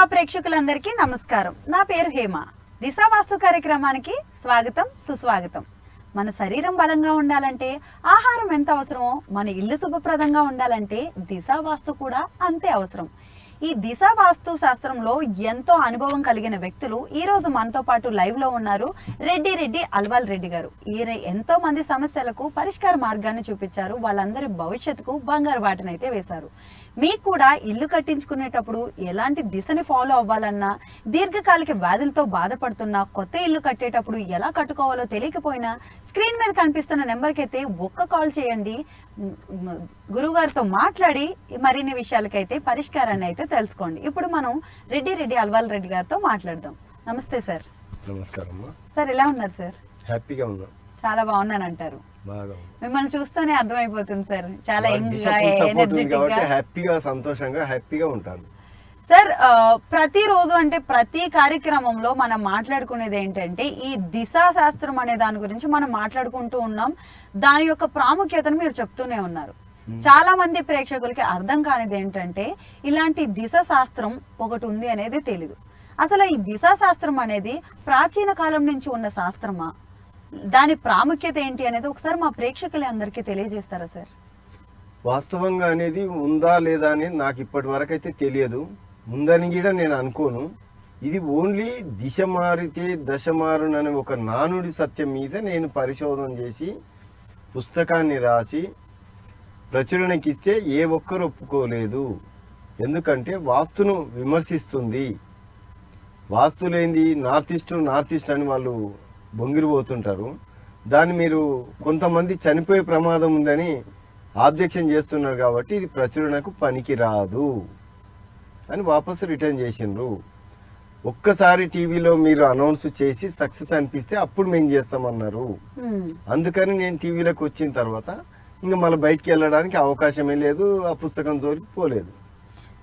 దిశా ప్రేక్షకులందరికీ నమస్కారం. నా పేరు హేమ. దిశా వాస్తు కార్యక్రమానికి స్వాగతం, సుస్వాగతం. మన శరీరం బలంగా ఉండాలంటే ఆహారం ఎంత అవసరమో, మన ఇల్లు శుభప్రదంగా ఉండాలంటే దిశా వాస్తు కూడా అంతే అవసరం. ఈ దిశా వాస్తు శాస్త్రంలో ఎంతో అనుభవం కలిగిన వ్యక్తులు ఈ రోజు మనతో పాటు లైవ్ లో ఉన్నారు. రెడ్డి అల్వాల్ రెడ్డి గారు. ఈయన ఎంతో మంది సమస్యలకు పరిష్కార మార్గాన్ని చూపించారు. వాళ్ళందరి భవిష్యత్తుకు బంగారు బాటనైతే వేశారు. మీకు కూడా ఇల్లు కట్టించుకునేటప్పుడు ఎలాంటి దిశని ఫాలో అవ్వాలన్నా, దీర్ఘకాలిక వ్యాధులతో బాధపడుతున్నా, కొత్త ఇల్లు కట్టేటప్పుడు ఎలా కట్టుకోవాలో తెలియకపోయినా స్క్రీన్ మీద కనిపిస్తున్న నెంబర్కి అయితే ఒక్క కాల్ చేయండి. గురువుగారితో మాట్లాడి మరిన్ని విషయాలకైతే పరిష్కారాన్ని అయితే తెలుసుకోండి. ఇప్పుడు మనం రెడ్డి అల్వాల్ రెడ్డి గారితో మాట్లాడదాం. నమస్తే సార్. నమస్కారం సార్, ఎలా ఉన్నారు సార్? హ్యాపీగా ఉన్నా. చాలా బాగున్నాను అంటారు. మిమ్మల్ని చూస్తూనే అర్థమైపోతుంది సార్, చాలా హ్యాపీగా, సంతోషంగా, హ్యాపీగా ఉంటాను సార్. ప్రతిరోజు అంటే ప్రతి కార్యక్రమంలో మనం మాట్లాడుకునేది ఏంటంటే ఈ దిశా శాస్త్రం అనే దాని గురించి మనం మాట్లాడుకుంటూ ఉన్నాం. దాని యొక్క ప్రాముఖ్యతను మీరు చెప్తూనే ఉన్నారు. చాలా మంది ప్రేక్షకులకి అర్థం కానిది ఏంటంటే ఇలాంటి దిశ శాస్త్రం ఒకటి ఉంది అనేది తెలీదు. అసలు ఈ దిశా శాస్త్రం అనేది ప్రాచీన కాలం నుంచి ఉన్న శాస్త్రమా, దాని ప్రాముఖ్యత ఏంటి అనేది ఒకసారి మా ప్రేక్షకులు అందరికీ తెలియజేస్తారా సార్? వాస్తవంగా అనేది ఉందా లేదా అనేది నాకు ఇప్పటి వరకు అయితే తెలియదు. ఉందని కూడా నేను అనుకోను. ఇది ఓన్లీ దిశ మారితే దశ మారుననే ఒక నానుడి సత్యం మీద నేను పరిశోధన చేసి పుస్తకాన్ని రాసి ప్రచురణకి ఇస్తే ఏ ఒక్కరు ఒప్పుకోలేదు. ఎందుకంటే వాస్తును విమర్శిస్తుంది. వాస్తు లేనిది నార్త్ ఈస్ట్ అని వాళ్ళు బొంగిరిపోతుంటారు. దాన్ని మీరు కొంతమంది చనిపోయే ప్రమాదం ఉందని ఆబ్జెక్షన్ చేస్తున్నారు కాబట్టి ఇది ప్రచురణకు పనికి రాదు అని వాపసు రిటర్న్ చేసిండ్రు. ఒక్కసారి టీవీలో మీరు అనౌన్స్ చేసి సక్సెస్ అనిపిస్తే అప్పుడు మేము చేస్తామన్నారు. అందుకని నేను టీవీలోకి వచ్చిన తర్వాత ఇంకా మళ్ళీ బయటికి వెళ్ళడానికి అవకాశమే లేదు. ఆ పుస్తకం జోలికి పోలేదు.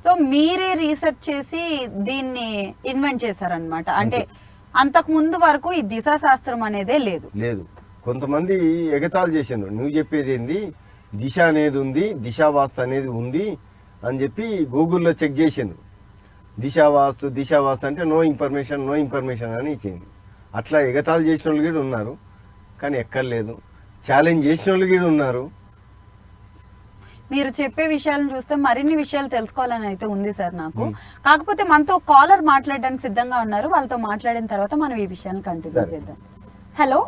సో మీరే రీసెర్చ్ చేసి దీన్ని ఇన్వెంట్ చేశారనమాట. అంటే అంతకు ముందు వరకు ఈ దిశా శాస్త్రం అనేదే లేదు. కొంతమంది ఎగతాళి చేసిండ్రు, నువ్వు చెప్పేది ఏంది, దిశ అనేది ఉంది, దిశావాస్తు అనేది ఉంది అని చెప్పి గూగుల్లో చెక్ చేసిండ్రు. దిశావాస్తు అంటే నో ఇన్ఫర్మేషన్ అని ఇచ్చింది. అట్లా ఎగతాళి చేసిన వాళ్ళు కూడా ఉన్నారు, కానీ ఎక్కడ లేదు. ఛాలెంజ్ చేసిన వాళ్ళు కూడా ఉన్నారు. మీరు చెప్పే విషయాలను చూస్తే మరిన్ని విషయాలు తెలుసుకోవాలని అయితే ఉంది సార్ నాకు. కాకపోతే మనతో కాలర్ మాట్లాడడానికి సిద్ధంగా ఉన్నారు. వాళ్ళతో మాట్లాడిన తర్వాత మనం ఈ విషయాన్ని కంటిన్యూ చేద్దాం. హలో,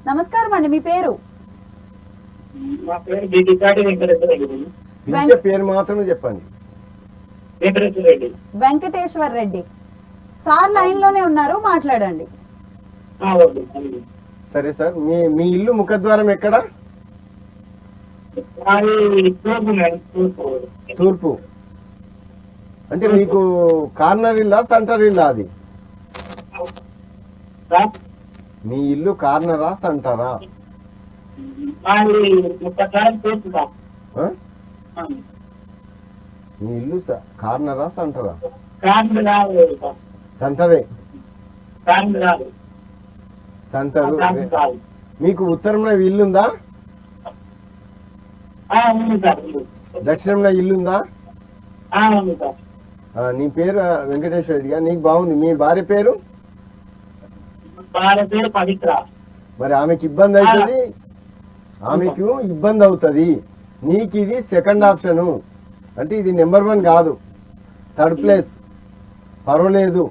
నమస్కారం అండి. మీ పేరు? పేరు మాత్రమే చెప్పండి. వెంకటేశ్వర్ రెడ్డి సార్ లైన్ లోనే ఉన్నారు, మాట్లాడండి. సరే సార్, మీ ఇల్లు ముఖద్వారం ఎక్కడ? తూర్పు. అంటే మీకు కార్నర్ ఇల్లా సెంటర్ ఇల్లా? అది మీ ఇల్లు కార్నరా సెంటరా? మీ ఇల్లు కార్నరా సెంటరా? సెంటరే. సెంటర్. మీకు ఉత్తరంలో ఇల్లుందా? దక్షిణంలో ఇల్లుందా? నీ పేరు వెంకటేశ్వర రెడ్డిగా, నీకు బాగుంది. మీ భార్య పేరు? మరి ఆమెకి ఇబ్బంది అవుతుంది, ఆమెకు ఇబ్బంది అవుతుంది. నీకు ఇది సెకండ్ ఆప్షను, అంటే ఇది నెంబర్ 1 కాదు, థర్డ్ ప్లేస్. పర్వాలేదు,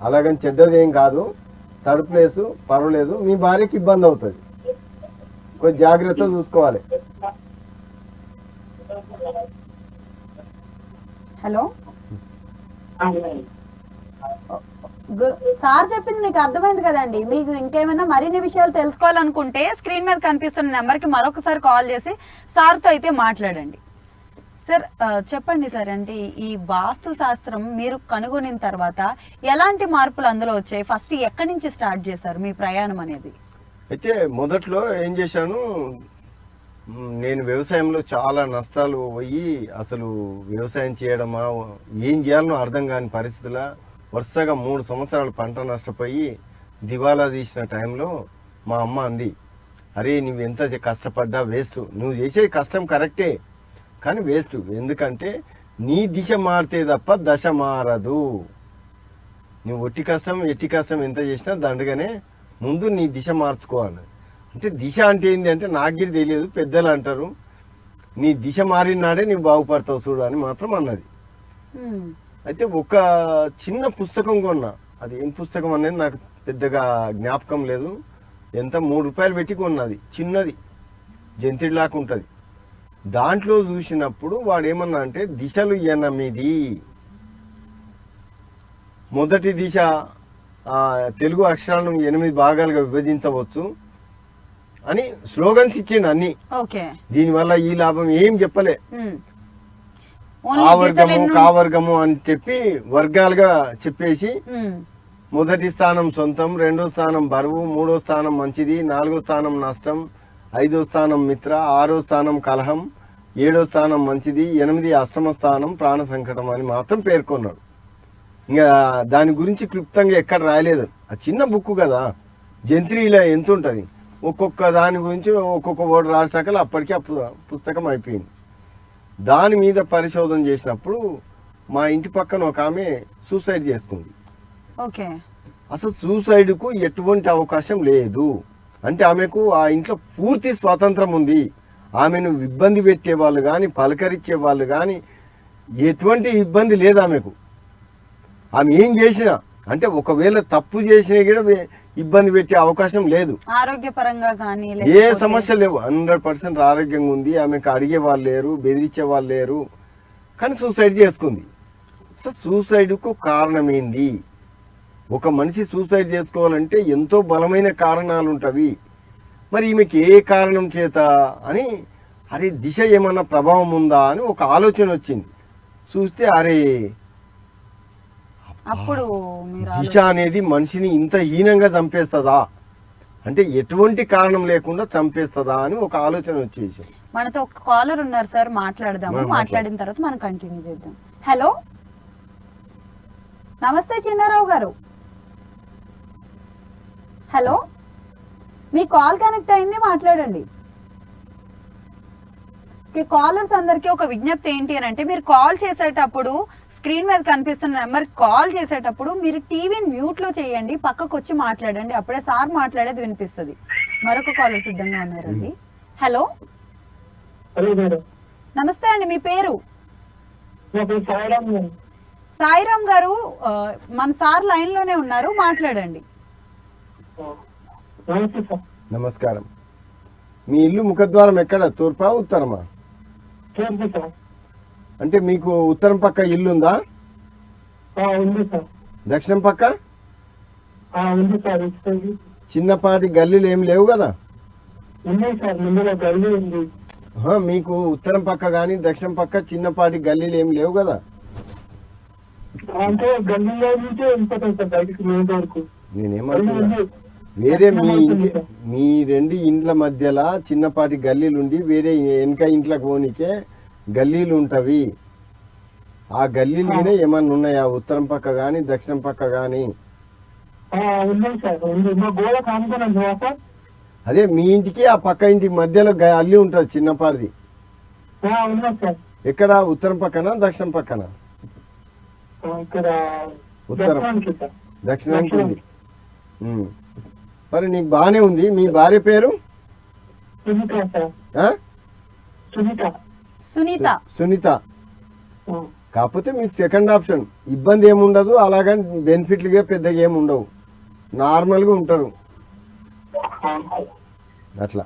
అలాగని చెడ్డది ఏం కాదు, థర్డ్ ప్లేస్ పర్వాలేదు. మీ భార్యకి ఇబ్బంది అవుతుంది, కొంచెం జాగ్రత్త చూసుకోవాలి. హలో సార్, చెప్పింది మీకు అర్థమైంది కదండి. మీకు ఇంకేమైనా మరిన్ని విషయాలు తెలుసుకోవాలనుకుంటే స్క్రీన్ మీద కనిపిస్తున్న నెంబర్కి మరొకసారి కాల్ చేసి సార్తో అయితే మాట్లాడండి. సార్ చెప్పండి సార్, అంటే ఈ వాస్తు శాస్త్రం మీరు కనుగొనిన తర్వాత ఎలాంటి మార్పులు అందులో వచ్చాయి? ఫస్ట్ ఎక్కడి నుంచి స్టార్ట్ చేశారు మీ ప్రయాణం అనేది? అయితే మొదట్లో ఏం చేశాను, నేను వ్యవసాయంలో చాలా నష్టాలు పోయి అసలు వ్యవసాయం చేయడమా ఏం చేయాలనో అర్థం కాని పరిస్థితుల వరుసగా 3 సంవత్సరాలు పంట నష్టపోయి దివాలా తీసిన టైంలో మా అమ్మ అంది, అరే నువ్వు ఎంత కష్టపడ్డా వేస్ట్, నువ్వు చేసే కష్టం కరెక్టే కానీ వేస్ట్. ఎందుకంటే నీ దిశ మారితే తప్ప దశ మారదు. నువ్వు ఎట్టి కష్టం ఎంత చేసినా దండగానే ముందు నీ దిశ మార్చుకోవాలి. అంటే దిశ అంటే ఏంటి అంటే నాకు గిరి తెలియదు, పెద్దలు అంటారు. నీ దిశ మారినాడే నీవు బాగుపడతావు చూడు అని మాత్రం అన్నది. అయితే ఒక చిన్న పుస్తకం కొన్నా, అది ఏం పుస్తకం అనేది నాకు పెద్దగా జ్ఞాపకం లేదు. ఎంత 3 రూపాయలు పెట్టి కొన్నది, చిన్నది జంతిడిలాగా ఉంటుంది. దాంట్లో చూసినప్పుడు వాడు ఏమన్నా అంటే దిశలు 8, మొదటి దిశ తెలుగు అక్షరాలను 8 భాగాలుగా విభజించవచ్చు అని స్లోగన్స్ ఇచ్చిండు అన్ని. దీనివల్ల ఈ లాభం ఏం చెప్పలే. ఆవర్గము కావర్గము అని చెప్పి వర్గాలుగా చెప్పేసి మొదటి స్థానం సొంతం, 2వ స్థానం బరువు, 3వ స్థానం మంచిది, 4వ స్థానం నష్టం, 5వ స్థానం మిత్ర, 6వ స్థానం కలహం, 7వ స్థానం మంచిది, 8 అష్టమ స్థానం ప్రాణ సంకటం అని మాత్రం పేర్కొన్నాడు. ఇంకా దాని గురించి క్లుప్తంగా ఎక్కడ రాయలేదు. ఆ చిన్న బుక్ కదా, జంత్రీలో ఎంత ఉంటుంది, ఒక్కొక్క దాని గురించి ఒక్కొక్క వర్డ్ రాసాకలు అప్పటికే పుస్తకం అయిపోయింది. దాని మీద పరిశోధన చేసినప్పుడు మా ఇంటి పక్కన ఒక ఆమె సూసైడ్ చేసుకుంది. అసలు సూసైడ్కు ఎటువంటి అవకాశం లేదు. అంటే ఆమెకు ఆ ఇంట్లో పూర్తి స్వాతంత్రం ఉంది. ఆమెను ఇబ్బంది పెట్టే వాళ్ళు కానీ పలకరించే వాళ్ళు కానీ ఎటువంటి ఇబ్బంది లేదు ఆమెకు. ఆమె ఏం చేసినా అంటే ఒకవేళ తప్పు చేసినా కూడా ఇబ్బంది పెట్టే అవకాశం లేదు. ఆరోగ్యపరంగా కానీ ఏ సమస్య లేవు, 100% ఆరోగ్యంగా ఉంది. ఆమెకు అడిగే వాళ్ళు లేరు, బెదిరించే వాళ్ళు లేరు, కానీ సూసైడ్ చేసుకుంది. సో సూసైడ్కు కారణం ఏంది? ఒక మనిషి సూసైడ్ చేసుకోవాలంటే ఎంతో బలమైన కారణాలు ఉంటవి. మరి ఈమెకి ఏ కారణం చేత అని, అరే దిశ ఏమన్నా ప్రభావం ఉందా అని ఒక ఆలోచన వచ్చింది. చూస్తే అరే అప్పుడు దిశ అనేది మనిషిని ఇంత హీనంగా చంపేస్తుందా, అంటే ఎటువంటి కారణం లేకుండా చంపేస్తుందా అని ఒక ఆలోచన వచ్చేసి. మనతో ఒక కాలర్ ఉన్నారు సార్, మాట్లాడదాము. మాట్లాడిన తర్వాత మనం కంటిన్యూ చేద్దాం. హలో, నమస్తే చిన్నారావు గారు. హలో, మీ కాల్ కనెక్ట్ అయింది, మాట్లాడండి. కాలర్స్ అందరికీ ఒక విజ్ఞప్తి ఏంటి అని అంటే, మీరు కాల్ చేసేటప్పుడు స్క్రీన్ మీద కనిపిస్తున్న నెంబర్ కాల్ చేసేటప్పుడు మీరు టీవీని మ్యూట్ లో చేయండి, పక్కకు వచ్చి మాట్లాడండి, అప్పుడే సార్ మాట్లాడేది వినిపిస్తుంది. మరొక కాలర్ సిద్ధంగా ఉన్నారండి. హలో, నమస్తే అండి, మీ పేరు? సాయిరామ్ గారు, మన సార్ లైన్ లోనే ఉన్నారు, మాట్లాడండి. నమస్కారం. మీ ఇల్లు ముఖద్వారం ఎక్కడ, తూర్పా ఉత్తరమా? అంటే మీకు ఉత్తరం పక్క ఇల్లు ఉందా? దక్షిణం పక్క చిన్నపాటి గల్లీలు ఏమి లేవు కదా? మీకు ఉత్తరం పక్క గానీ దక్షిణం పక్క చిన్నపాటి గల్లీలు ఏమి లేవు కదా? నేనేమంటున్నా, వేరే మీ 2 ఇండ్ల మధ్యలో చిన్నపాటి గల్లీలు ఉండి వేరే వెనక ఇంట్లోకి పోనీకే గల్లీలు ఉంటవి. ఆ గల్లీలు ఏమన్నా ఉన్నాయా ఉత్తరం పక్క గానీ దక్షిణం పక్క గానీ? అదే మీ ఇంటికి ఆ పక్క ఇంటి మధ్యలో అల్లి ఉంటది చిన్నపాటిది. ఎక్కడ, ఉత్తరం పక్కన దక్షిణం పక్కన? ఉత్తరం, దక్షిణానికి ఉంది. మరి నీకు బానే ఉంది. మీ భార్య పేరు? సునీత. కాకపోతే మీకు సెకండ్ ఆప్షన్, ఇబ్బంది ఏముండదు, అలాగని బెనిఫిట్లు పెద్దగా ఏమి ఉండవు, నార్మల్గా ఉంటారు అట్లా.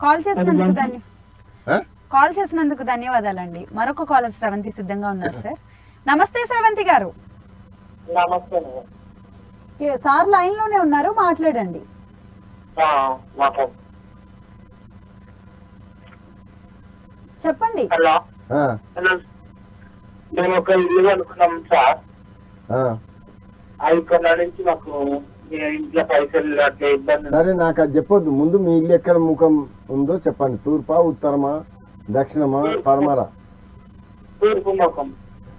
కాల్ చేసినందుకు ధన్యవాదాలండి. మరొక కాలర్ శ్రవంతి సిద్ధంగా ఉన్నారు సార్. నమస్తే శ్రవంతి గారు. సార్ లైన్ లోనే ఉన్నారు, మాట్లాడండి. చెప్పండి. మేము ఒక ఇల్లు అనుకున్నాం సార్. నుంచి మాకు ఇంట్లో పైసలు అట్లా ఇబ్బంది. సరే, నాకు అది చెప్పొద్దు. ముందు మీ ఇల్లు ఎక్కడ ముఖం ఉందో చెప్పండి. తూర్పా, ఉత్తరమా, దక్షిణమా, పడమరా? తూర్పు ముఖం.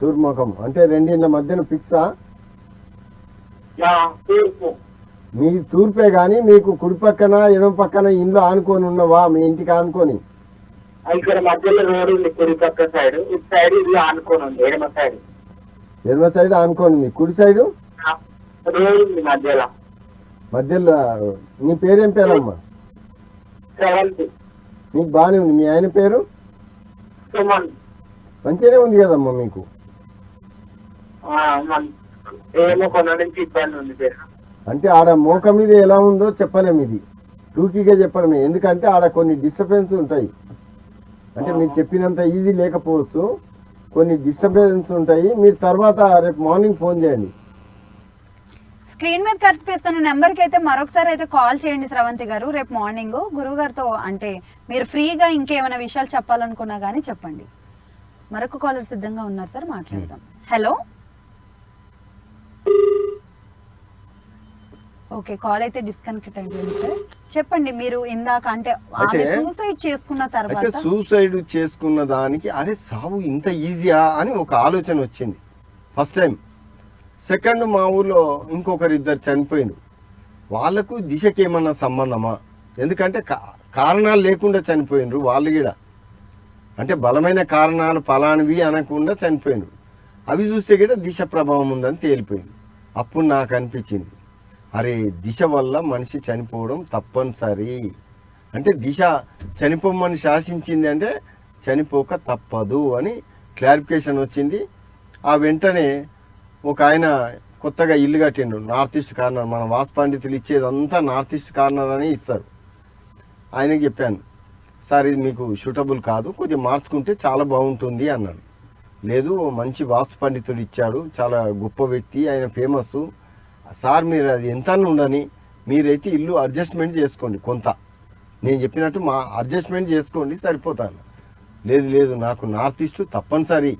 తూర్పు ముఖం అంటే 2 ఇండ్ల మధ్యన ఫిక్సా? తూర్పు. మీ తూర్పే గాని మీకు కుడి పక్కన ఎడమ పక్కన ఇండ్లు ఆనుకొని ఉన్నవా? మీ ఇంటికి ఆనుకొని? ఇక్కడ మధ్యలో రోడ్ ఉంది కుడి పక్క సైడ్, ఇటు సైడ్ ఇల్లు ఆనుకొని ఉంది ఎడమ సైడ్. ఎడమ సైడ్ ఆనుకోండి, కుడి సైడు రోడ్ ఉంది మధ్యలో. మధ్యలో. నీ పేరేం పేరమ్మా? సెవెంత్ నీకు బాగానే ఉంది. మీ ఆయన పేరు? సుమన్. మంచిగానే ఉంది కదమ్మా మీకు. ఏమో కొన్న నుంచి ఇబ్బంది ఉంది పేరు. అంటే ఆడ మోక మీద ఎలా ఉందో చెప్పలేము, ఇది టూకీగా చెప్పడమే. ఎందుకంటే ఆడ కొన్ని డిస్టర్బెన్స్ ఉంటాయి. అంటే మీరు చెప్పినంత ఈజీ లేకపోవచ్చు, కొన్ని డిస్టర్బెన్స్ ఉంటాయి. మీరు తర్వాత రేపు మార్నింగ్ ఫోన్ చేయండి. స్క్రీన్ మీద కనిపిస్తున్న నెంబర్కి అయితే మరొకసారి అయితే కాల్ చేయండి శ్రవంతి గారు. రేపు మార్నింగ్ గురువు గారితో అంటే మీరు ఫ్రీగా ఇంకేమైనా విషయాలు చెప్పాలనుకున్నా కానీ చెప్పండి. మరొక కాలర్ సిద్ధంగా ఉన్నారు సార్, మాట్లాడదాం. హలో, ఓకే, కాల్ అయితే డిస్కనెక్ట్ అయిపోయింది సార్. చెప్పండి, మీరు ఇందాక అంటే సూసైడ్ చేసుకున్న తర్వాత సూసైడ్ చేసుకున్న దానికి అరే సావు ఇంత ఈజీయా అని ఒక ఆలోచన వచ్చింది ఫస్ట్ టైం. సెకండ్, మా ఊళ్ళో ఇద్దరు చనిపోయింది. వాళ్ళకు దిశకి ఏమన్నా సంబంధమా? ఎందుకంటే కారణాలు లేకుండా చనిపోయినరు వాళ్ళు కూడా. అంటే బలమైన కారణాలు ఫలానివి అనకుండా చనిపోయినరు. అవి చూస్తే కూడా దిశ ప్రభావం ఉందని తేలిపోయింది. అప్పుడు నాకు అనిపించింది, అరే దిశ వల్ల మనిషి చనిపోవడం తప్పనిసరి. అంటే దిశ చనిపోమని శాసించింది అంటే చనిపోక తప్పదు అని క్లారిఫికేషన్ వచ్చింది. ఆ వెంటనే ఒక ఆయన కొత్తగా ఇల్లు కట్టిండు నార్త్ ఈస్ట్ కార్నర్. మన వాస్తు పండితులు ఇచ్చేదంతా నార్త్ ఈస్ట్ కార్నర్ అని ఇస్తారు. ఆయనకి చెప్పాను, సార్ ఇది మీకు సూటబుల్ కాదు, కొద్దిగా మార్చుకుంటే చాలా బాగుంటుంది అన్నాడు. లేదు, మంచి వాస్తు పండితుడు ఇచ్చాడు, చాలా గొప్ప వ్యక్తి, ఆయన ఫేమస్. సార్ మీరు అది ఎంత ఉండని, మీరైతే ఇల్లు అడ్జస్ట్మెంట్ చేసుకోండి కొంత, నేను చెప్పినట్టు మా అడ్జస్ట్మెంట్ చేసుకోండి సరిపోతాను. లేదు లేదు, నాకు నార్త్ ఈస్ట్ తప్పనిసరి,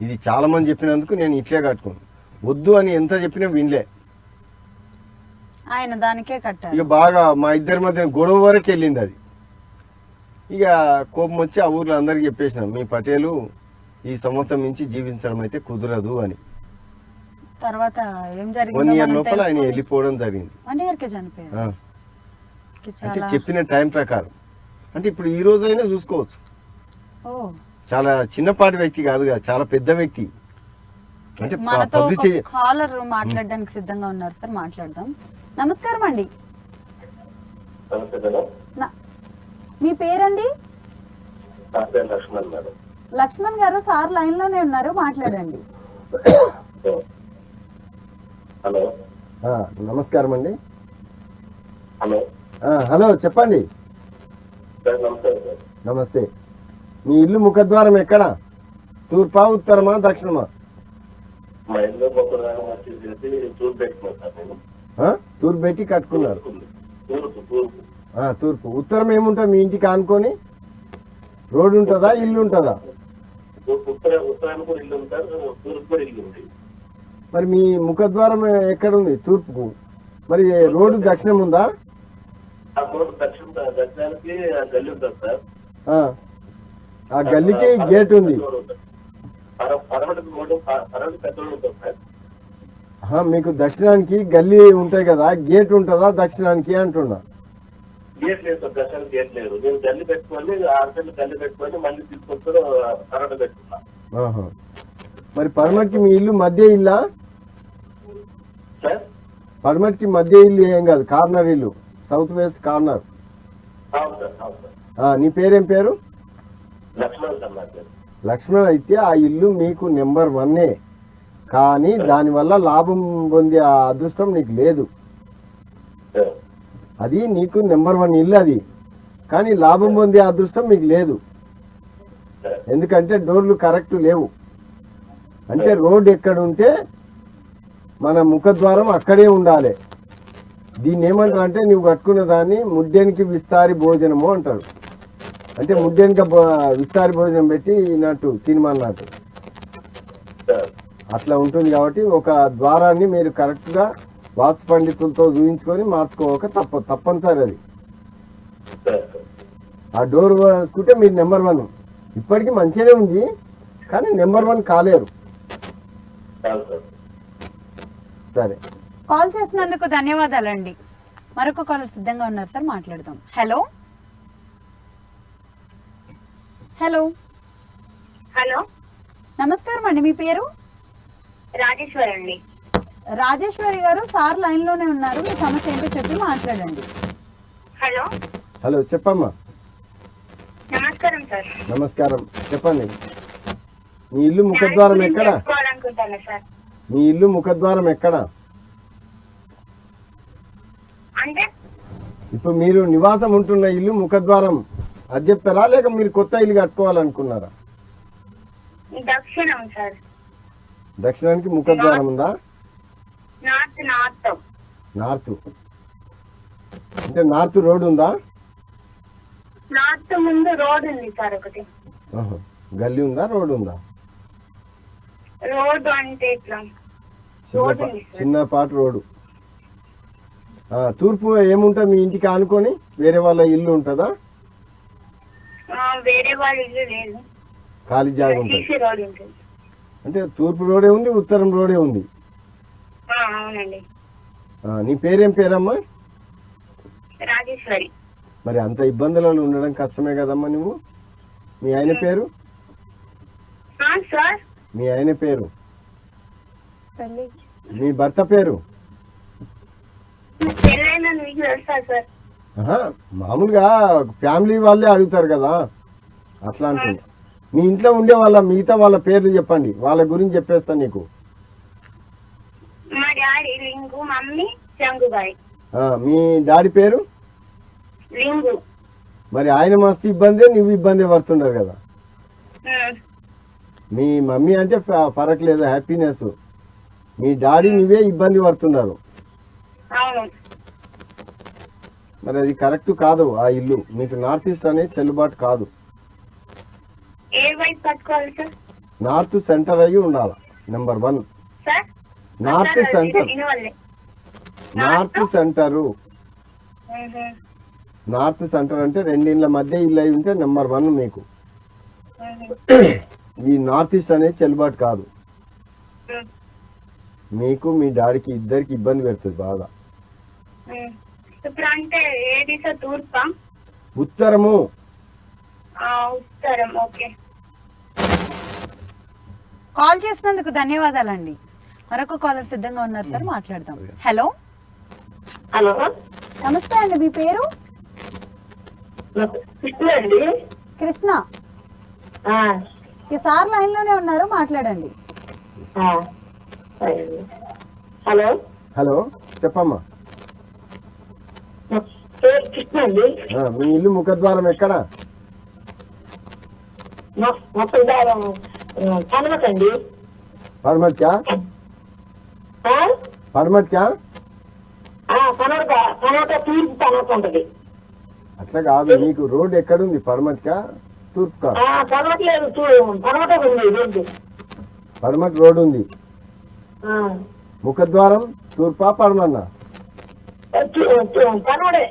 ఇది చాలామంది చెప్పినందుకు నేను ఇట్లే కట్టుకోను, వద్దు అని ఎంత చెప్పినా వినలే. ఆయన దానికే కట్టారు. ఇక బాగా మా ఇద్దరి మధ్య గొడవ వరకు వెళ్ళింది అది. ఇక కోపం వచ్చి ఆ ఊర్లో అందరికి చెప్పేసినాం, మీ పటేలు ఈ సంవత్సరం నుంచి జీవించడం అయితే కుదరదు అని. తర్వాత ఏం జరిగింది? 1 year లోపల ఆయన వెళ్ళిపోవడం జరిగింది. 1 year కే చనిపోయారు. అంటే చెప్పిన టైం ప్రకారం. అంటే ఇప్పుడు ఈ రోజైనా చూసుకోవచ్చు. చాలా చిన్నపాటి వ్యక్తి కాదు కదా, చాలా పెద్ద వ్యక్తి. అంటే మనతో కాలర్ మాట్లాడడానికి సిద్ధంగా ఉన్నారు సార్, మాట్లాడదాం. నమస్కారం అండి, మీ పేరండి? లక్ష్మణ్ గారు, సార్ లైన్ లోనే ఉన్నారు, మాట్లాడండి. హలో, నమస్కారం అండి. హలో చెప్పండి. నమస్తే. మీ ఇల్లు ముఖద్వారం ఎక్కడ? తూర్పా, ఉత్తరమా, దక్షిణమా? తూర్పు పెట్టి కట్టుకున్నారు. తూర్పు. ఉత్తరం ఏముంటుంది మీ ఇంటికి ఆనుకొని? రోడ్డు ఉంటుందా, ఇల్లు ఉంటుందా? మరి మీ ముఖద్వారం ఎక్కడ ఉంది? తూర్పుకు. మరి రోడ్డు దక్షిణం ఉందా? ఆ గల్లీకి గేట్ ఉంది. మీకు దక్షిణానికి గల్లీ ఉంటాయి కదా, గేట్ ఉంటుందా దక్షిణానికి అంటున్నా? గేట్ లేదు సార్, దర్శనం గేట్ లేదు. నేను గల్లి పెట్టుకొని 6 సెంట్లు గల్లి పెట్టుకొని మళ్ళీ తీసుకొచ్చి కరెంట్ పెట్టుకున్నా. మరి పడమటికి మీ ఇల్లు మధ్య ఇల్లా? సార్ పడమటికి మధ్య ఇల్లు ఏం కాదు, కార్నర్ ఇల్లు, సౌత్ వెస్ట్ కార్నర్. అవును సార్, అవును సార్. నీ పేరేం పేరు? లక్ష్మణ్ సార్ నా పేరు. లక్ష్మణ్ అయితే ఆ ఇల్లు మీకు నెంబర్ 1, కానీ దానివల్ల లాభం పొందే ఆ అదృష్టం నీకు లేదు. అది నీకు నెంబర్ 1 ఇల్లు అది, కానీ లాభం పొందే అదృష్టం మీకు లేదు. ఎందుకంటే డోర్లు కరెక్ట్ లేవు. అంటే రోడ్ ఎక్కడ ఉంటే మన ముఖద్వారం అక్కడే ఉండాలి. దీన్ని ఏమంటారు అంటే, నువ్వు కట్టుకున్న దాన్ని ముడ్డెనికి విస్తారి భోజనము అంటారు. అంటే ముడ్డెనిక విస్తారి భోజనం పెట్టి నట్టు తినమన్నట్టు అట్లా ఉంటుంది. కాబట్టి ఒక ద్వారాన్ని మీరు కరెక్ట్గా వాస్తు పండితులతో చూయించుకొని మార్చుకోక తప్పనిసరి అది. ఆ డోర్ వేసుకుంటే మీరు నెంబర్ 1. ఇప్పటికీ మంచిగానే ఉంది, కానీ నెంబర్ 1 కాలేరు. సరే, కాల్ చేసినందుకు ధన్యవాదాలండి. మరొక కాలర్ సిద్ధంగా ఉన్నారు సార్, మాట్లాడదాం. హలో, హలో హలో నమస్కారం అండి, మీ పేరు? రాజేశ్వరి అండి. రాజేశ్వరి గారు, సార్ లైన్లోనే ఉన్నారు, మీ సమస్య ఏంటో చెప్పి మాట్లాడండి. హలో హలో చెప్పమ్మా. నమస్కారం సార్. నమస్కారం, చెప్పండి. మీ ఇల్లు ముఖద్వారం ఎక్కడ? తెలుసుకోవాలనుకుంటాను సార్. మీ ఇల్లు ముఖద్వారం ఎక్కడ? అంటే ఇప్పుడు మీరు నివాసం ఉంటున్న ఇల్లు ముఖద్వారం అది చెప్తారా, లేక మీరు కొత్త ఇల్లు కట్టుకోవాలనుకున్నారా? దక్షిణం సార్. దక్షిణానికి ముఖద్వారం ఉందా? నార్త్ నార్త్ అంటే నార్త్ రోడ్ ఉందా? నార్త్ ముందు రోడ్ ఉంది సార్ ఒకటి. ఆహా. గల్లీ ఉందా, రోడ్ ఉందా? రోడ్ అంటే ఇట్లా రోడ్ ఉంది సార్. చిన్నపాటి రోడ్డు. తూర్పు ఏముంటుంది మీ ఇంటికి ఆనుకొని? వేరే వాళ్ళ ఇల్లు ఉంటుందా? వేరే వాళ్ళ ఇల్లు లేదు, ఖాళీ జాగా ఉంటుంది. సీసీ రోడ్ ఉంటుంది. అంటే తూర్పు రోడే ఉంది, ఉత్తరం రోడే ఉంది. అవునండి. నీ పేరేం పేరమ్మా? రాజేశ్వరి. మరి అంత ఇబ్బందులలో ఉండడం కష్టమే కదమ్మా నువ్వు. మీ ఆయన పేరు? సార్ మీ ఆయన పేరు? మీ భర్త పేరు? పెళ్ళైనా మీకు తెలుసా సార్? మామూలుగా ఫ్యామిలీ వాళ్ళే అడుగుతారు కదా, అట్లా అంటున్నా. మీ ఇంట్లో ఉండే వాళ్ళ మిగతా వాళ్ళ పేర్లు చెప్పండి, వాళ్ళ గురించి చెప్పేస్తా నీకు. మా డాడీ లింగు, మమ్మీ చంగుబాయి. మీ డాడీ పేరు? లింగు. మరి ఆయన మస్తు ఇబ్బంది, నువ్వు ఇబ్బంది పడుతున్నారు కదా. మీ మమ్మీ అంటే ఫరక్ లేదు, హ్యాపీనెస్. మీ డాడీ నువ్వే ఇబ్బంది పడుతున్నారు. అవును. మరి అది కరెక్ట్ కాదు. ఆ ఇల్లు మీకు నార్త్ ఈస్ట్ అనేది చెల్లుబాటు కాదు. ఏ వైపు పట్టుకోవాలి సార్? నార్త్ సెంటర్ అయ్యి ఉండాలి. Number 1 sir north centre. North centre. North centre అంటే రెండిళ్ళ మధ్య ఇల్లు అయి ఉంటే నెంబర్ 1 మీకు. ఈ నార్త్ ఈస్ట్ అనేది చెల్లుబాటు కాదు. మీకు మీ డాడీకి ఇద్దరికి ఇబ్బంది పెడుతుంది బాగా. ఇప్పుడు అంటే ఏది సార్? తూర్పా? ఉత్తరము. ఉత్తరం. ఓకే. కాల్ చేసినందుకు ధన్యవాదాలండి. మరొక కాలర్ సిద్ధంగా ఉన్నారు సార్, మాట్లాడదాం. హలో హలో నమస్తే అండి, మీ పేరు? కృష్ణ అండి. కృష్ణ. ఈ సార్ లైన్లోనే ఉన్నారు, మాట్లాడండి. హలో హలో చెప్పమ్మా. కృష్ణ అండి. మీ ఇల్లు ముఖద్వారం ఎక్కడ? కనమకండి. పడమటికా? పడమటికా? కనక తూర్పు కనక ఉంటది. అట్లా కాదు, మీకు రోడ్ ఎక్కడుంది? పడమటికా తూర్పుకా? కనవట్లేదు, కనవట ఉంది రోడ్డు. పడమటి రోడ్ ఉంది. ముఖద్వారం తూర్పా పడమన్నా? కనవడే.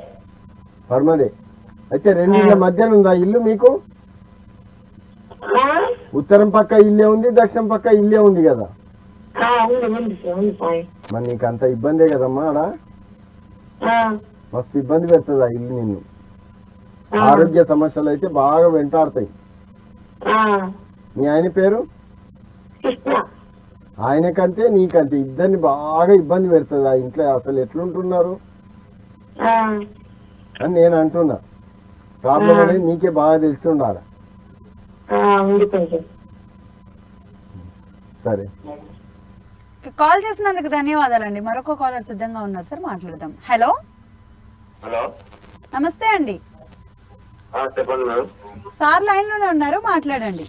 పడమడే. అయితే రెండిళ్ళ మధ్యన ఉందా ఇల్లు మీకు? ఉత్తరం పక్క ఇల్లే ఉంది, దక్షిణం పక్క ఇల్లే ఉంది కదా. మరి నీకు అంత ఇబ్బందే కదమ్మా. ఆడ మస్తు ఇబ్బంది పెడుతుంది ఆ ఇల్లు నిన్ను. ఆరోగ్య సమస్యలు అయితే బాగా వెంటాడతాయి. మీ ఆయన పేరు? ఆయనకంతే నీకంతే, ఇద్దరిని బాగా ఇబ్బంది పెడుతుంది ఆ ఇంట్లో. అసలు ఎట్లుంటున్నారు అని నేను అంటున్నా. ప్రాబ్లం అనేది నీకే బాగా తెలిసి ఉండాలి. సరే, కాల్ చేసినందుకు ధన్యవాదాలండి. మరొక కాలర్ సిద్ధంగా ఉన్నారు సార్, మాట్లాడదాం. హలో హలో నమస్తే అండి. చెప్పండి మేడం. సార్ లైన్లోనే ఉన్నారు, మాట్లాడండి.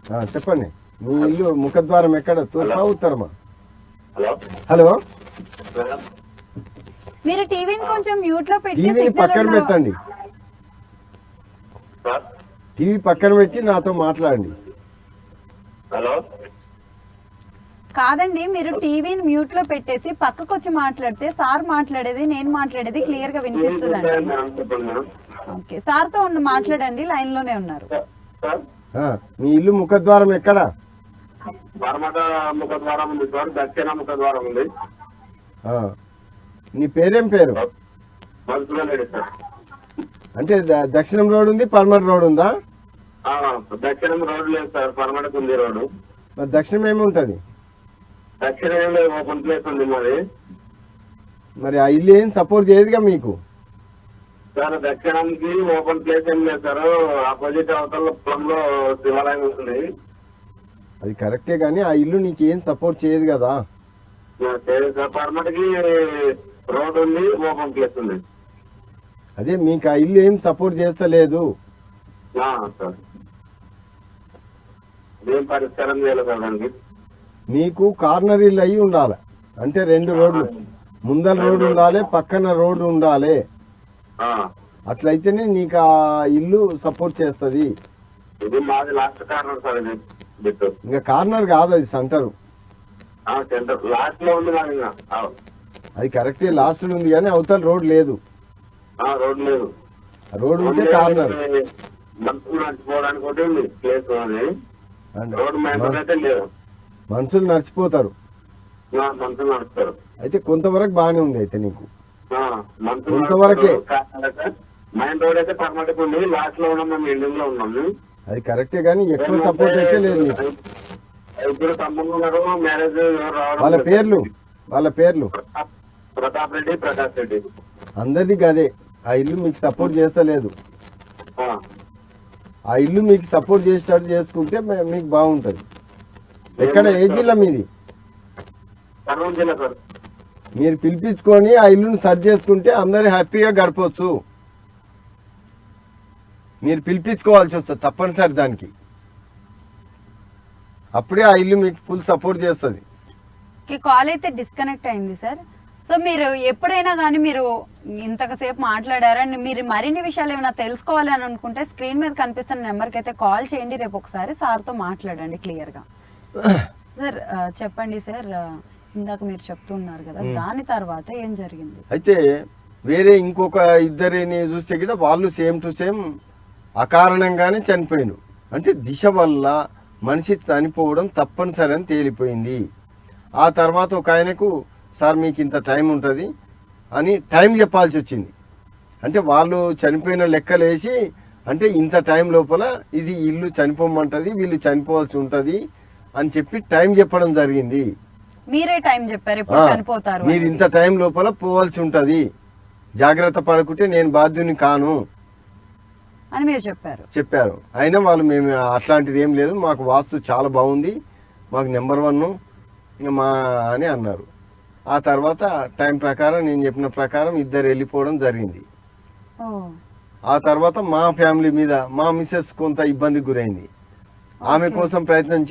సార్ చెప్పండి. మీ ఇల్లు ముఖద్వారం ఎక్కడ? తూర్పా ఉత్తరమా? Hello hello madam. మీరు టీవీని కొంచెం మ్యూట్ లో పెట్టి టీవీని సిగ్నల్ పక్కన ఉన్న- పెట్టండి. సార్ టీవీ పక్కన పెట్టి నాతో మాట్లాడండి. హలో కాదండి, మీరు టీవీని మ్యూట్ లో పెట్టేసి పక్కకు వచ్చి మాట్లాడితే సార్ మాట్లాడేది నేను మాట్లాడేది క్లియర్ గా వినిపిస్తుందండి. మేడం చెప్పండి మేడం. ఓకే, సార్ తో మాట్లాడండి, లైన్ లోనే ఉన్నారు. సార్ మీ ఇల్లు ముఖద్వారం ఎక్కడ? పరమట ముఖద్వారం ఉంది సార్, దక్షిణ ముఖద్వారం ఉంది. నీ పేరేం పేరు? మధుసూదన్ రెడ్డి సార్. అంటే దక్షిణం రోడ్ ఉంది, పడమర రోడ్ ఉందా? దక్షిణం రోడ్ లేదు సార్, పర్మనెంట్ ఉంది రోడ్డు. మరి దక్షిణం ఏముంటుంది? దక్షిణం ఓపెన్ ప్లేస్ ఉంది మరి. మరి ఆ ఇల్లు ఏం సపోర్ట్ చేయదుగా మీకు? సార్ దక్షిణానికి ఓపెన్ ప్లేస్ ఏం లేదు సార్, ఆపోజిట్ అవతల పొలంలో శివాలయం ఉంది. అది కరెక్టే కానీ ఆ ఇల్లు నీకు ఏం సపోర్ట్ చేయదు కదా. పర్మనెంట్ కి రోడ్ ఉంది, ఓపెన్ ప్లేస్ ఉంది. అదే మీకు ఆ ఇల్లు ఏం సపోర్ట్ చేస్తలేదు సార్. ఏం పరిష్కారం చేయాలి సార్ దానికి? మీకు కార్నర్ ఇల్లు అయ్యి ఉండాలి. అంటే 2 రోడ్లు, ముందల రోడ్డు ఉండాలి, పక్కన రోడ్డు ఉండాలి. అట్లయితేనే నీకు ఆ ఇల్లు సపోర్ట్ చేస్తుంది. ఇది మాది లాస్ట్ కార్నర్ సార్, ఇది బిట్టు. ఇంకా కార్నర్ కాదు, అది సెంటర్. సెంటర్ లాస్ట్ లో ఉంది కానీ అది కరెక్టే, లాస్ట్ ఉంది కానీ అవతల రోడ్ లేదు. రోడ్ లేదు. రోడ్ ఉంటే కార్నర్. మనుషులు నడిచిపోవడానికి ఒకటి ఉంది ప్లేస్ అని. రోడ్ మెయింటైన్ అయితే లేదు. మనుషులు నడిచిపోతారు, మనుషులు నడుస్తారు. అయితే కొంతవరకు బాగానే ఉంది. అయితే నీకు మనుషులు కొంతవరకే. మెయిన్ రోడ్ అయితే పర్మనెంట్ ఉంది, లాస్ట్ లో ఉన్నాం, మేము ఎండింగ్ లో ఉన్నాము. అది కరెక్టే కానీ ఎక్కువ సపోర్ట్ అయితే లేదు నీకు. ఇప్పుడు తమ్ముళ్ళు ఉన్నారు, మ్యారేజ్ వాళ్ళ పేర్లు ప్రతాప్ రెడ్డి, ప్రకాష్ రెడ్డి. అందరిది గదే. ఆ ఇల్లు మీకు సపోర్ట్ చేస్తలేదు. ఆ ఇల్లు మీకు సపోర్ట్ చేసేటట్టు చేసుకుంటే మీకు బాగుంటుంది. ఎక్కడ, ఏ జిల్లా మీది? కర్నూలు జిల్లా సార్. మీరు పిలిపించుకొని ఆ ఇల్లుని సర్చ్ చేసుకుంటే అందరు హ్యాపీగా గడపవచ్చు. మీరు పిలిపించుకోవాల్సి వస్తుంది తప్పనిసరి దానికి. అప్పుడే ఆ ఇల్లు మీకు ఫుల్ సపోర్ట్ చేస్తుంది. కాల్ అయితే డిస్కనెక్ట్ అయింది సార్. సో మీరు ఎప్పుడైనా కానీ మీరు ఇంతసేపు మాట్లాడారని మీరు మరిన్ని విషయాలు ఏమైనా తెలుసుకోవాలి అని అనుకుంటే స్క్రీన్ మీద కనిపిస్తున్న నెంబర్కి అయితే కాల్ చేయండి. రేపు ఒకసారి సార్తో మాట్లాడండి క్లియర్గా. సార్ చెప్పండి సార్, ఇందాక మీరు చెప్తున్నారు కదా, దాని తర్వాత ఏం జరిగింది? అయితే వేరే ఇంకొక ఇద్దరిని చూస్తే కూడా వాళ్ళు సేమ్ టు సేమ్ అకారణంగానే చనిపోయిను. అంటే దిశ వల్ల మనిషి చనిపోవడం తప్పనిసరి అని తేలిపోయింది. ఆ తర్వాత ఒక ఆయనకు సార్ మీకు ఇంత టైం ఉంటుంది అని టైం చెప్పాల్సి వచ్చింది. అంటే వాళ్ళు చనిపోయిన లెక్కలేసి, అంటే ఇంత టైం లోపల ఇది ఇల్లు చనిపోమంటుంది, వీళ్ళు చనిపోవాల్సి ఉంటుంది అని చెప్పి టైం చెప్పడం జరిగింది. మీరే టైం చెప్పారు, ఇప్పుడు చనిపోతారు, మీరు ఇంత టైం లోపల పోవాల్సి ఉంటుంది, జాగ్రత్త పడకుంటే నేను బాధ్యుని కాను అని మీరు చెప్పారు. అయినా వాళ్ళు మేము అట్లాంటిది ఏం లేదు, మాకు వాస్తు చాలా బాగుంది, మాకు నెంబర్ 1 ఇంకా మా అని అన్నారు. ఆ తర్వాత టైం ప్రకారం నేను చెప్పిన ప్రకారం ఇద్దరు వెళ్ళిపోవడం జరిగింది. ఆ తర్వాత మా ఫ్యామిలీ మీద మా మిస్సెస్ కొంత ఇబ్బందికి గురైంది. ఆమె కోసం ప్రయత్నం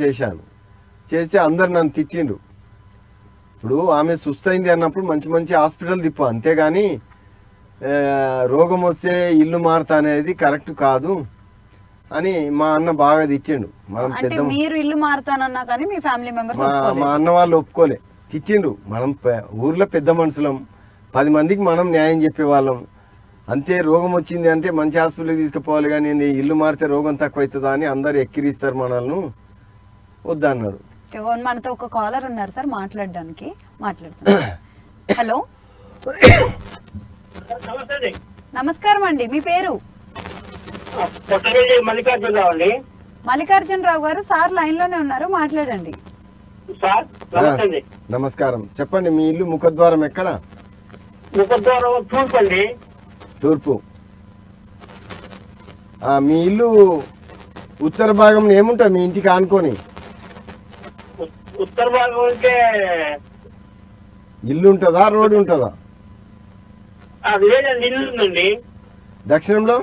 చేస్తే అందరు నన్ను తిట్టిండ్రు. ఇప్పుడు ఆమె సుస్థైంది అన్నప్పుడు మంచి మంచి హాస్పిటల్ తిప్పు, అంతేగాని రోగం వస్తే ఇల్లు మారుతా అనేది కరెక్ట్ కాదు అని మా అన్న బాగా తిట్టిండు. మనం పెద్ద మీరు ఇల్లు మారుతానన్నా కానీ మీ ఫ్యామిలీ మెంబర్స్ మా అన్న వాళ్ళు ఒప్పుకోలే, తిట్టిండు. మనం ఊర్లో పెద్ద మనుషులం, 10 మందికి మనం న్యాయం చెప్పేవాళ్ళం. అంతే, రోగం వచ్చింది అంటే మంచి హాస్పిటల్కి తీసుకుపోవాలి, కానీ ఇల్లు మారితే రోగం తక్కువ అవుతుందా అని అందరు ఎక్కిరిస్తారు మనల్ని, వద్దన్నారు. మనతో ఒక కాలర్ ఉన్నారు సార్, మాట్లాడడానికి మాట్లాడుతున్నారు. హలో, నమస్కారం అండి, మీ పేరు? మల్లికార్జునరావు అండి. మల్లికార్జునరావు గారు, సార్ లైన్ లోనే ఉన్నారు, మాట్లాడండి. నమస్కారం, చెప్పండి. మీ ఇల్లు ముఖద్వారం ఎక్కడ? ముఖద్వారం తూర్పు అండి. తూర్పు. మీ ఇల్లు ఉత్తర భాగం ఏముంటుంది మీ ఇంటికి ఆనుకొని? ఉత్తర భాగం అంటే ఇల్లు ఉంటుందా, రోడ్డు ఉంటుందా? అది లేదండి, ఇల్లు ఉందండి. దక్షిణంలో?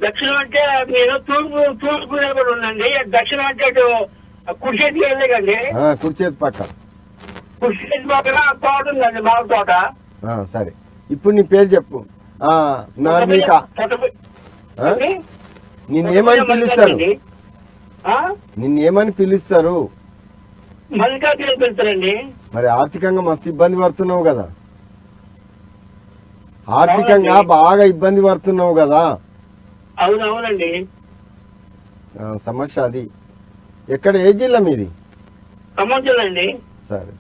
దక్షిణం అంటే నేను తూర్పు నిలబడి ఉందండి. దక్షిణం అంటే అటు కుడి చేతికి వెళ్ళకండి, కుడి చేతి పక్క. కుడి చేతి పక్కన తోట ఉందండి, మామిడి తోట. సరే, ఇప్పుడు నీ పేరు చెప్పు. నిన్నేమని పిలుస్తారు? నిన్నేమని పిలుస్తారు? మల్లికార్జున పిలుస్తారండి. మరి ఆర్థికంగా మస్తు ఇబ్బంది పడుతున్నావు కదా, ఆర్థికంగా బాగా ఇబ్బంది పడుతున్నావు కదా. అవునవునండి. సమస్య అది. ఎక్కడ, ఏ జిల్లా మీది? ఖమ్మం జిల్లా అండి. సరే.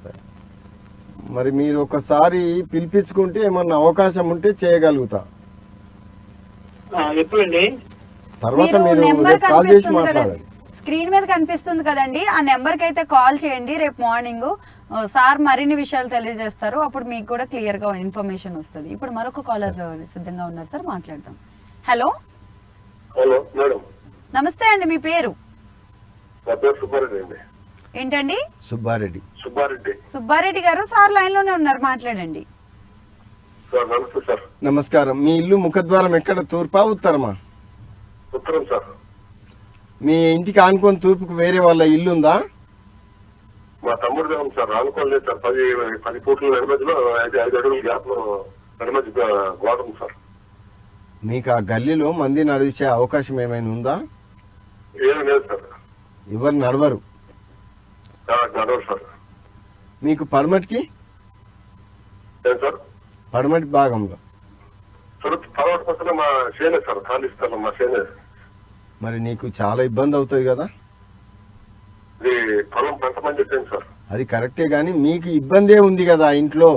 మరి మీరు ఒకసారి పిలిపించుకుంటే ఏమన్నా అవకాశం ఉంటే చేయగలుగుతా. ఎప్పుడండి? తర్వాత మీరు మీరు నెంబర్ రేపు కాల్ చేసి కనిపిస్తుంది కదా, మాట్లాడాలి. స్క్రీన్ మీద కనిపిస్తుంది కదండి, ఆ నెంబర్కి అయితే కాల్ చేయండి. రేపు మార్నింగ్ సార్ మరిన్ని విషయాలు తెలియజేస్తారు. అప్పుడు మీకు కూడా క్లియర్ గా ఇన్ఫర్మేషన్ వస్తుంది. ఇప్పుడు మరొక కాలర్ సిద్ధంగా ఉన్నారు సార్, మాట్లాడదాం. హలో హలో మేడం, నమస్తే అండి, మీ పేరు నా పేరు సుబ్బారెడ్డి అండి. ఏంటండి? సుబ్బారెడ్డి. సుబ్బారెడ్డి సుబ్బారెడ్డి గారు, సార్ లైన్ లోనే ఉన్నారు, మాట్లాడండి. సార్ నమస్తే సార్. నమస్కారం. మీ ఇల్లు ముఖద్వారం ఎక్కడ, తూర్పా ఉత్తరమా? ఉత్తరం సార్. మీ ఇంటికి ఆనుకొని తూర్పుకు వేరే వాళ్ళ ఇల్లు ఉందా? మా తమ్ముడు ఉంది సార్, అనుకోలేదు సార్. 10 ఫీట్ల వెనుమధ్యలో 5 అడుగుల గ్యాప్ లో వెనుమధ్య గోడ ఉంది సార్. మీకు ఆ గల్లీలో మంది నడిచే అవకాశం ఏమైనా ఉందా? ఏమీ లేదు సార్. ఎవరు నడవరు. నడవరు సార్. మీకు పడమటికి, ఏం సార్? పడమటి భాగంలో తర్వాత పక్కన మా చేనే సార్, ఖాళీ ఇస్తాను మా చేనే. మరి నీకు చాలా ఇబ్బంది అవుతుంది కదా. ఇది పొలం పంట పని చేసాను సార్. అది కరెక్టే, కానీ మీకు ఇబ్బందే ఉంది కదా ఇంట్లో.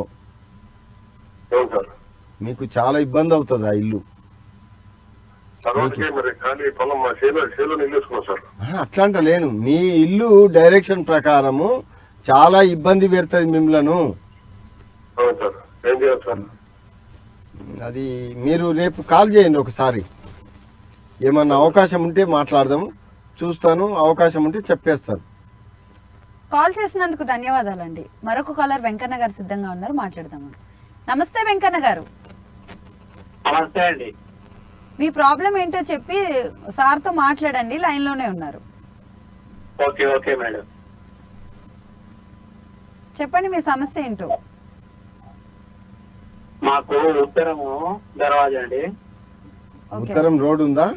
ఏం సార్? మీకు చాలా ఇబ్బంది అవుతుంది ఆ ఇల్లు. తర్వాతకి మరి ఖాళీ పొలం మా చేలో నిల్లేసుకున్నాం సార్. అట్లా అంటలేను, మీ ఇల్లు డైరెక్షన్ ప్రకారము చాలా ఇబ్బంది పెడుతుంది మిమ్మలను. అవును సార్. ఏం చేయాలి సార్? అది మీరు రేపు కాల్ చేయండి ఒకసారి. ఏమన్నా అవకాశం ఉంటే మాట్లాడదాము, చూస్తాను. అవకాశం ఉంటే చెప్పేస్తాను. కాల్ చేసినందుకు ధన్యవాదాలండి. మరొక కాలర్ వెంకన్న గారు సిద్ధంగా ఉన్నారు, మాట్లాడదాము. నమస్తే వెంకన్న గారు. నమస్తే అండి. మీ ప్రాబ్లం ఏంటో చెప్పి సార్తో మాట్లాడండి, లైన్ లోనే ఉన్నారు. Okay okay madam. చెప్పండి మీ సమస్య ఏంటో. మాకు ఉత్తరము దర్వాజా అండి. ఓకే. ఉత్తరం రోడ్ ఉందా?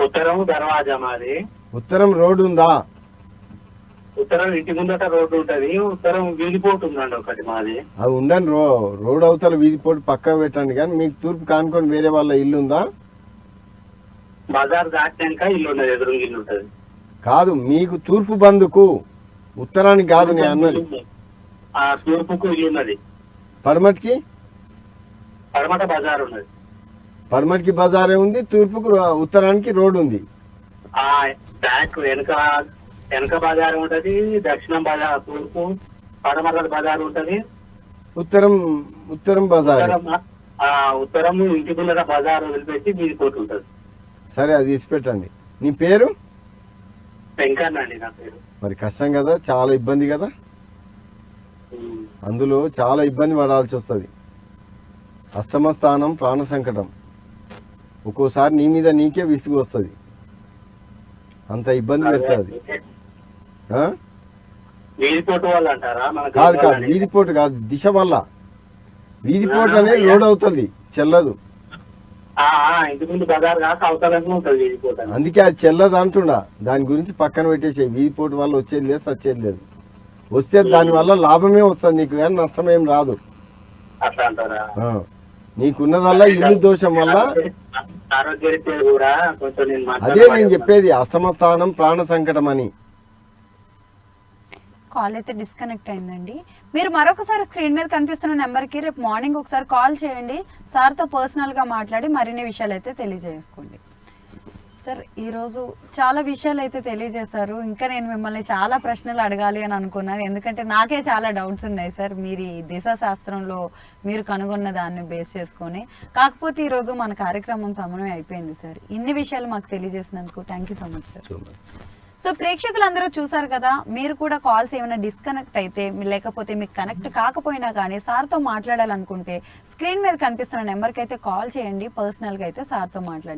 ఉత్తరం దర్వాజా మాది. ఉత్తరం రోడ్ ఉందా? ఉత్తరం ఇంటి ముందట రోడ్డు ఉంటది. ఉత్తరం వీధిపోటు ఉందండి ఒకటి మాది. అది ఉండండి, రోడ్ అవతల వీధి పోటీ పక్కకు పెట్టండి. కానీ మీకు తూర్పు కానుకొని వేరే వాళ్ళ ఇల్లు ఉందా? బజార్ దాటాక ఇల్లు ఉన్నది, ఎదురు ఇల్లు ఉంటది. కాదు, మీకు తూర్పు బందుకు, ఉత్తరానికి కాదు నేను అన్నది. ఆ తూర్పుకు ఇల్లు ఉన్నది. పడమటికి? పడమట బజార్ ఉన్నది. పడమటికి బజారే ఉంది, తూర్పుకు ఉత్తరానికి రోడ్ ఉంది. ఆ బ్యాక్ వెనక బజార్ ఉంటది, దక్షిణం బజార్, తూర్పు పడమర బజార్ ఉంటది, ఉత్తరం బజార్. ఉత్తరం ఇంటి ముందర బజార్ వదిలిపెట్టి వీధిపోటు ఉంటది. సరే, అది ఇచ్చిపెట్టండి. నీ పేరు? వెంకన్న అండి నా పేరు. మరి కష్టం కదా, చాలా ఇబ్బంది కదా. అందులో చాలా ఇబ్బంది పడాల్సి వస్తుంది. అష్టమ స్థానం ప్రాణ సంకటం. ఒక్కోసారి నీ మీద నీకే విసుగు వస్తుంది, అంత ఇబ్బంది పెడుతుంది. వీధిపోటు వాళ్ళు అంటారా? కాదు కాదు, వీధిపోటు కాదు, దిశ వల్ల. వీధిపోటు అనేది రోడ్ అవుతుంది, చెల్లదు. ఇంటి ముందు బజార్ కాక అవతలంగా ఉంటది వీధిపోటు. అందుకే అది చెల్లదు అంటున్నా. దాని గురించి పక్కన పెట్టేసే. వీధిపోటు వల్ల వచ్చేది లేదు, సచ్చేది లేదు. వస్తే దాని వల్ల లాభమే వస్తుంది నీకు, కానీ నష్టమేం రాదు. అట్లా అంటారా? నీకున్నదల్లా ఇల్లు దోషం వల్ల. ఆరోగ్యరీత్యా కూడా కొంచెం అదే నేను చెప్పేది, అష్టమ స్థానం ప్రాణ సంకటం అని. కాల్ అయితే డిస్కనెక్ట్ అయిందండి. మీరు మరొకసారి స్క్రీన్ మీద కనిపిస్తున్న నెంబర్కి రేపు మార్నింగ్ ఒకసారి కాల్ చేయండి. సార్తో పర్సనల్గా మాట్లాడి మరిన్ని విషయాలు అయితే తెలియజేసుకోండి. సార్, ఈరోజు చాలా విషయాలు అయితే తెలియజేశారు. ఇంకా నేను మిమ్మల్ని చాలా ప్రశ్నలు అడగాలి అని అనుకున్నాను, ఎందుకంటే నాకే చాలా డౌట్స్ ఉన్నాయి సార్ మీరు ఈ దిశా శాస్త్రంలో మీరు కనుగొన్న దాన్ని బేస్ చేసుకొని. కాకపోతే ఈరోజు మన కార్యక్రమం సమయం అయిపోయింది సార్. ఇన్ని విషయాలు మాకు తెలియజేసినందుకు thank you so much sir. So ప్రేక్షకులందరూ చూసారు కదా, మీరు కూడా కాల్స్ ఏమైనా డిస్కనెక్ట్ అయితే లేకపోతే మీకు కనెక్ట్ కాకపోయినా కానీ సార్తో మాట్లాడాలనుకుంటే స్క్రీన్ మీద కనిపిస్తున్న నెంబర్కి అయితే కాల్ చేయండి, పర్సనల్గా అయితే సార్తో మాట్లాడండి.